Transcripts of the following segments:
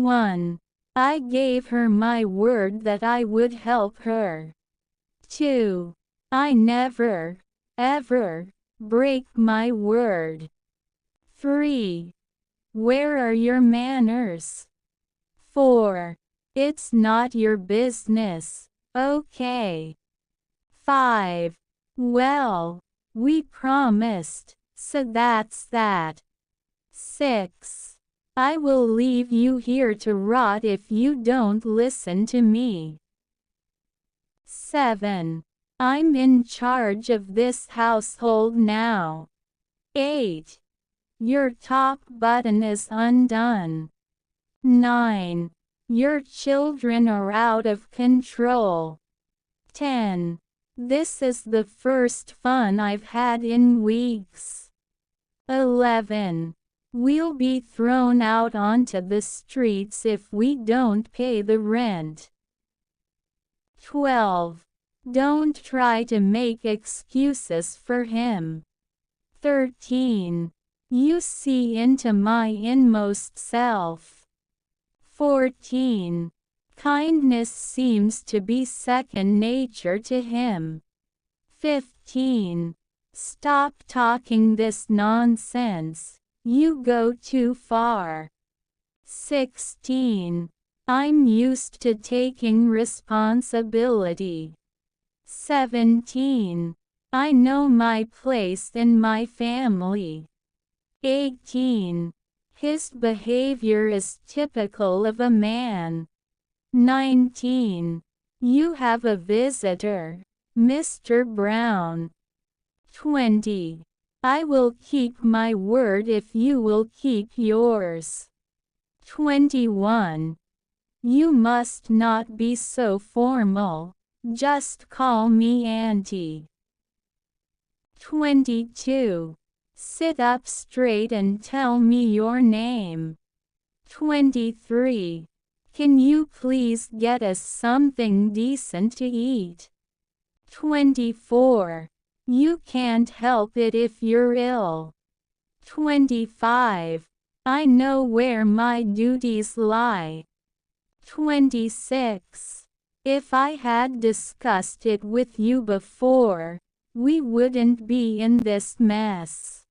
1. I gave her my word that I would help her. 2. I never, ever, break my word. 3. Where are your manners? 4. It's not your business, okay. 5. Well, we promised, so that's that. 6. I will leave you here to rot if you don't listen to me. 7. I'm in charge of this household now. 8. Your top button is undone. 9. Your children are out of control. 10. This is the first fun I've had in weeks. 11. We'll be thrown out onto the streets if we don't pay the rent. 12. Don't try to make excuses for him. 13. You see into my inmost self. 14. Kindness seems to be second nature to him. 15. Stop talking this nonsense. You go too far. 16. I'm used to taking responsibility. 17. I know my place in my family. 18. His behavior is typical of a man. 19. You have a visitor, Mr. Brown. 20. I will keep my word if you will keep yours. 21. You must not be so formal, just call me Auntie. 22. Sit up straight and tell me your name. 23. Can you please get us something decent to eat? 24. You can't help it if you're ill. 25. I know where my duties lie. 26. If I had discussed it with you before, we wouldn't be in this mess.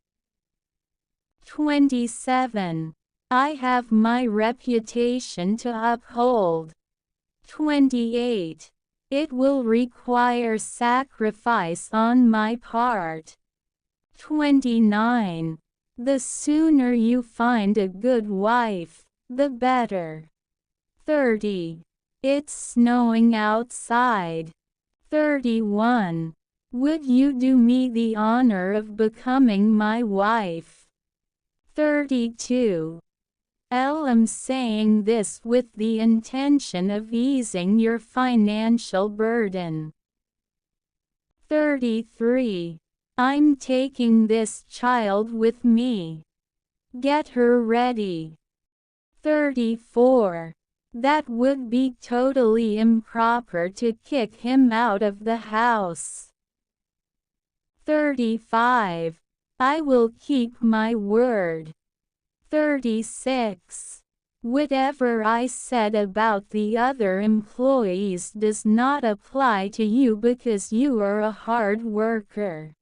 27. I have my reputation to uphold. 28. It will require sacrifice on my part. 29. The sooner you find a good wife, the better. 30. It's snowing outside. 31. Would you do me the honor of becoming my wife? 32. I'm saying this with the intention of easing your financial burden. 33. I'm taking this child with me. Get her ready. 34. That would be totally improper to kick him out of the house. 35. I will keep my word. 36. Whatever I said about the other employees does not apply to you because you are a hard worker.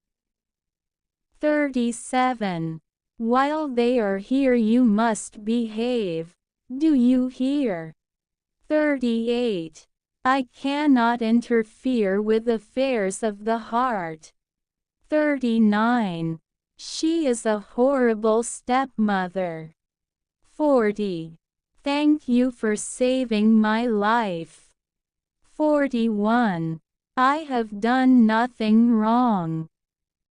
37. While they are here you must behave. Do you hear? 38. I cannot interfere with affairs of the heart. 39. She is a horrible stepmother. 40. Thank you for saving my life. 41. I have done nothing wrong.